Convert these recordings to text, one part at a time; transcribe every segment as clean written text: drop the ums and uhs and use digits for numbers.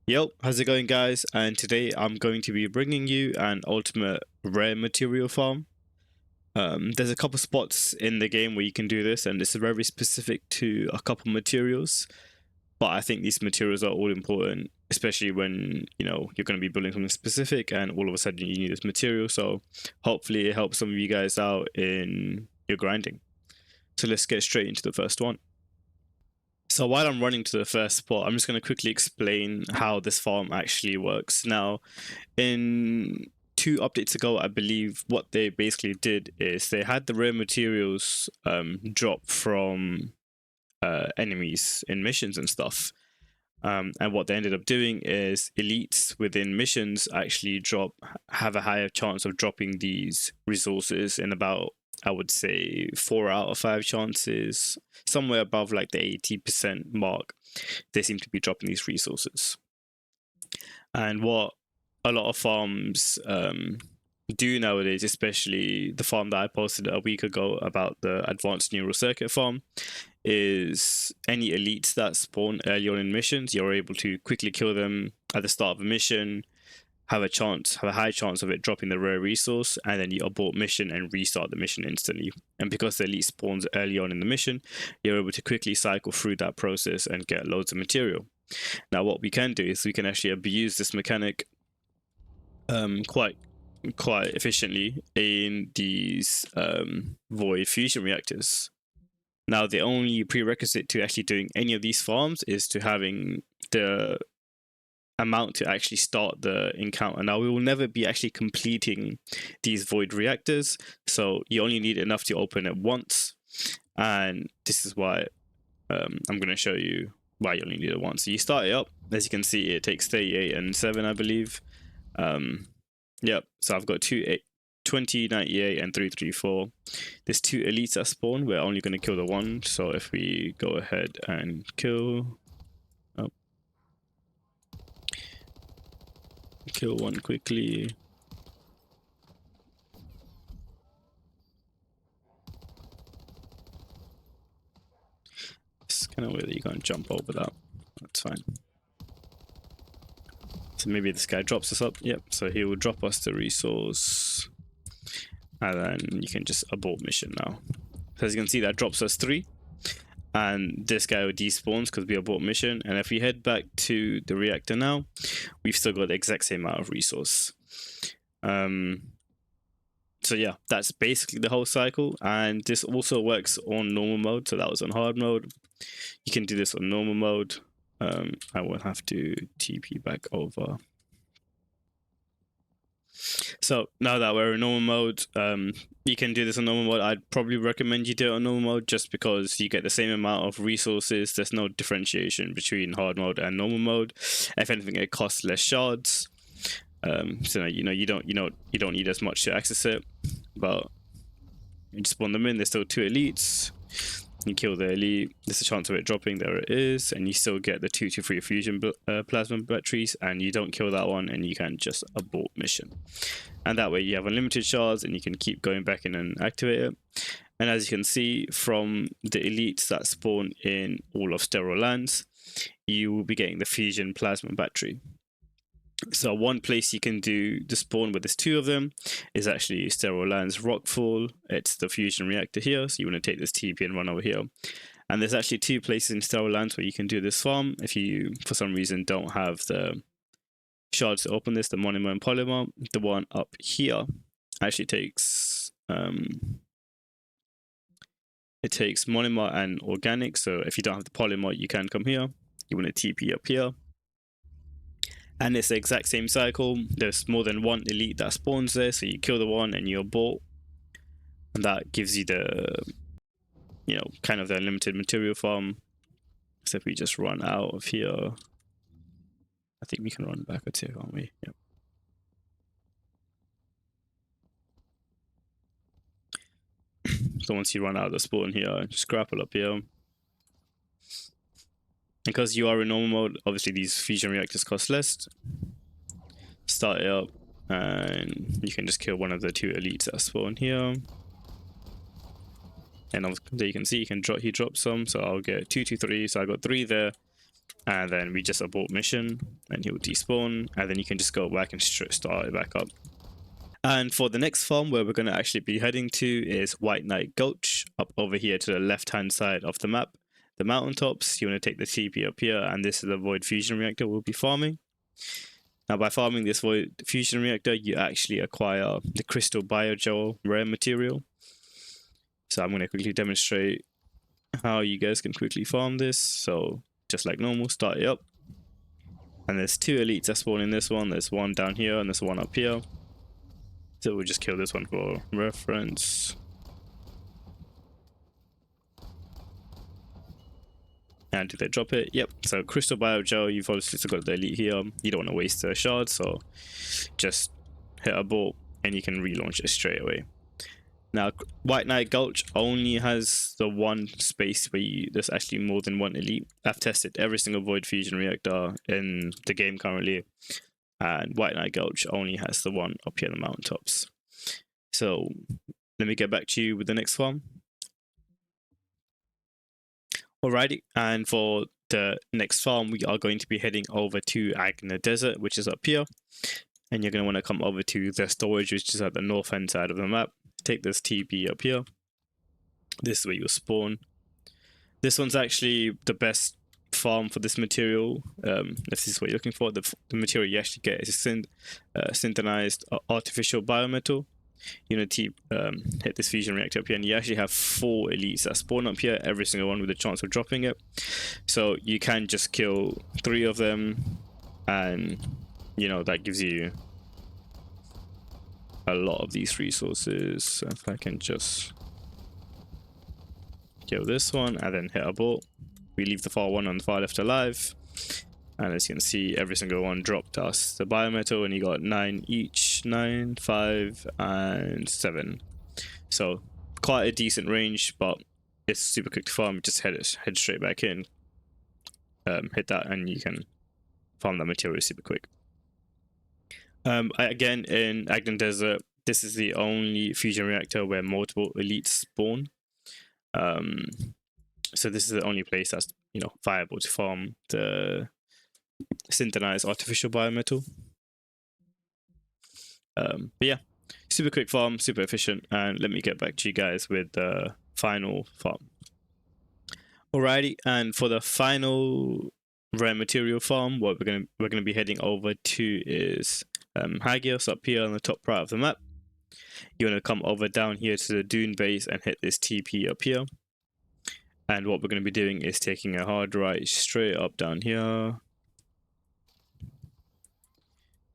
Yo, how's it going, guys? And today I'm going to be bringing you an ultimate rare material farm. There's a couple spots in the game where you can do this, and it's very specific to a couple materials. But I think these materials are all important, especially when you're going to be building something specific, and all of a sudden you need this material. So hopefully it helps some of you guys out in your grinding. So let's get straight into the first one. So while I'm running to the first spot, I'm just going to quickly explain how this farm actually works. Now, in 2 updates ago, I believe what they basically did is they had the rare materials drop from enemies in missions and stuff. And what they ended up doing is elites within missions actually have a higher chance of dropping these resources in about, I would say, 4 out of 5 chances, somewhere above like the 80% mark. They seem to be dropping these resources. And what a lot of farms do nowadays, especially the farm that I posted a week ago about the advanced neural circuit farm, is any elites that spawn early on in missions, you're able to quickly kill them at the start of a mission, have a high chance of it dropping the rare resource, and then you abort mission and restart the mission instantly. And because the elite spawns early on in the mission, you're able to quickly cycle through that process and get loads of material. Now what we can do is we can actually abuse this mechanic quite efficiently in these void fusion reactors. Now, the only prerequisite to actually doing any of these farms is to having the amount to actually start the encounter. Now, we will never be actually completing these void reactors, so you only need enough to open it once. And this is why I'm going to show you why you only need it once. So you start it up. As you can see, it takes 38 and 7, I believe. Yep, so I've got 20, 98, and 334. There's 2 elites that spawn. We're only going to kill the one. So if we go ahead and kill one quickly. It's kind of weird that you can't jump over that. That's fine. So maybe this guy drops us up. Yep, so he will drop us the resource. And then you can just abort mission now. So as you can see, that drops us 3. And this guy despawns because we abort mission. And if we head back to the reactor now, we've still got the exact same amount of resource. So yeah, that's basically the whole cycle. And this also works on normal mode. So that was on hard mode. You can do this on normal mode. I will have to TP back over. So now that we're in normal mode, you can do this on normal mode. I'd probably recommend you do it on normal mode just because you get the same amount of resources. There's no differentiation between hard mode and normal mode. If anything, it costs less shards. So you don't need as much to access it. But you just spawn them in. There's still 2 elites. You kill the elite, there's a chance of it dropping, there it is, and you still get the 2 to 3 fusion plasma batteries, and you don't kill that one, and you can just abort mission. And that way you have unlimited shards, and you can keep going back in and activate it. And as you can see from the elites that spawn in all of sterile lands, you will be getting the fusion plasma battery. So one place you can do the spawn where there's 2 of them is actually Sterile Lands Rockfall. It's the fusion reactor here, so you want to take this TP and run over here. And there's actually 2 places in Sterile Lands where you can do this farm if you, for some reason, don't have the shards to open this, the monomer and polymer. The one up here actually takes it takes monomer and organic, so if you don't have the polymer, you can come here. You want to TP up here. And it's the exact same cycle. There's more than 1 elite that spawns there, so you kill the one and you abort. And that gives you the, kind of the unlimited material farm. So if we just run out of here, I think we can run backwards here, can't we? Yep. So once you run out of the spawn here, just grapple up here. Because you are in normal mode, obviously these fusion reactors cost less. Start it up, and you can just kill one of the 2 elites that spawn here. And there you can see he dropped some, so I'll get 2, 2, 3. So I got 3 there. and then we just abort mission, and he'll despawn, and then you can just go back and start it back up. And for the next farm where we're going to actually be heading to is White Knight Gulch, up over here to the left hand side of the map. The mountaintops, you want to take the TP up here, and this is the Void Fusion Reactor we'll be farming. Now by farming this Void Fusion Reactor, you actually acquire the Crystal Biogel rare material. So I'm going to quickly demonstrate how you guys can quickly farm this. So just like normal, start it up. And there's 2 elites that spawn in this one. There's one down here and there's one up here. So we'll just kill this one for reference. And did they drop it? Yep. So Crystal Biogel, you've obviously still got the elite here. You don't want to waste a shard, so just hit abort and you can relaunch it straight away. Now, White Knight Gulch only has the one space where there's actually more than one elite. I've tested every single Void Fusion Reactor in the game currently, and White Knight Gulch only has the one up here in the mountaintops. So let me get back to you with the next farm. Alrighty, and for the next farm, we are going to be heading over to Agna Desert, which is up here. And you're going to want to come over to the storage, which is at the north hand side of the map. Take this TP up here. This is where you'll spawn. This one's actually the best farm for this material. If this is what you're looking for, the material you actually get is a synthesized artificial biometal. You know, hit this fusion reactor up here, and you actually have 4 elites that spawn up here, every single one with a chance of dropping it. So you can just kill 3 of them, and you know that gives you a lot of these resources. So if I can just kill this one and then hit abort, we leave the far one on the far left alive. And as you can see, every single one dropped us the biometal, and you got 9 each, 9, 5, and 7. So quite a decent range, but it's super quick to farm. Just head straight back in, hit that, and you can farm that material super quick. Again, in Agna Desert, this is the only fusion reactor where multiple elites spawn. So this is the only place that's, you know, viable to farm the synthesized artificial biometal. But yeah, super quick farm, super efficient, and let me get back to you guys with the final farm. Alrighty, and for the final rare material farm, what we're gonna be heading over to is Hagios up here on the top right of the map. You want to come over down here to the dune base and hit this TP up here. And what we're going to be doing is taking a hard right straight up down here.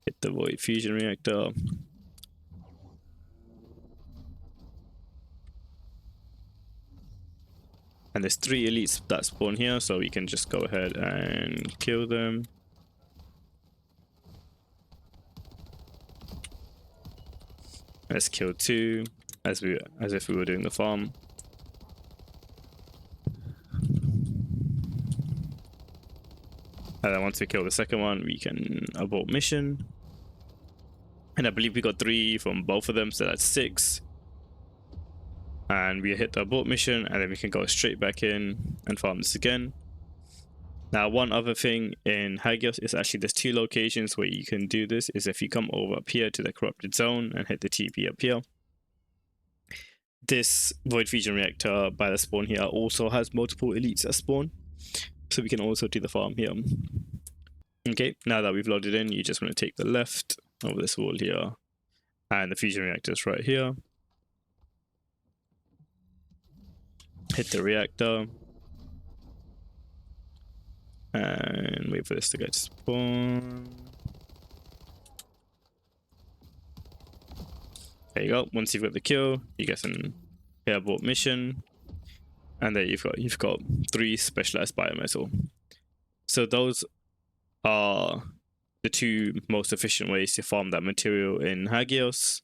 Hit the Void Fusion Reactor. And there's 3 elites that spawn here, so we can just go ahead and kill them. Let's kill 2 as if we were doing the farm. And then once we kill the second one, we can abort mission. And I believe we got 3 from both of them, so that's 6. And we hit the abort mission, and then we can go straight back in and farm this again. Now, one other thing in Hagios is actually there's 2 locations where you can do this. Is if you come over up here to the corrupted zone and hit the TP up here. This Void Fusion Reactor by the spawn here also has multiple elites that spawn, so we can also do the farm here. Okay, now that we've loaded in, you just want to take the left over this wall here, and the fusion reactor is right here. Hit the reactor and wait for this to get to spawn. There you go. Once you've got the kill, you get an airborne mission, and there you've got 3 specialized biometal. So those are the 2 most efficient ways to farm that material in Hagios.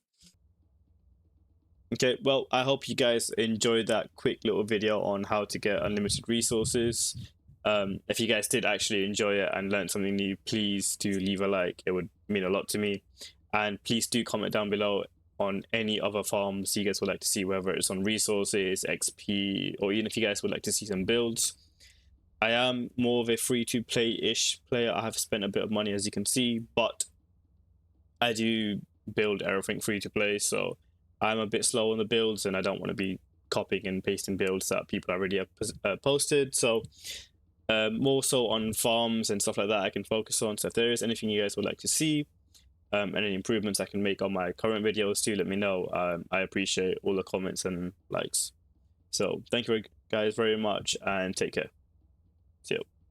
Okay, well, I hope you guys enjoyed that quick little video on how to get unlimited resources. If you guys did actually enjoy it and learn something new, please do leave a like. It would mean a lot to me. And please do comment down below on any other farms you guys would like to see, whether it's on resources, XP, or even if you guys would like to see some builds. I am more of a free-to-play-ish player. I have spent a bit of money, as you can see, but I do build everything free-to-play, so I'm a bit slow on the builds, and I don't want to be copying and pasting builds that people already have posted. So more so on farms and stuff like that I can focus on. So if there is anything you guys would like to see, and any improvements I can make on my current videos, do let me know. I appreciate all the comments and likes. So thank you guys very much, and take care. See you.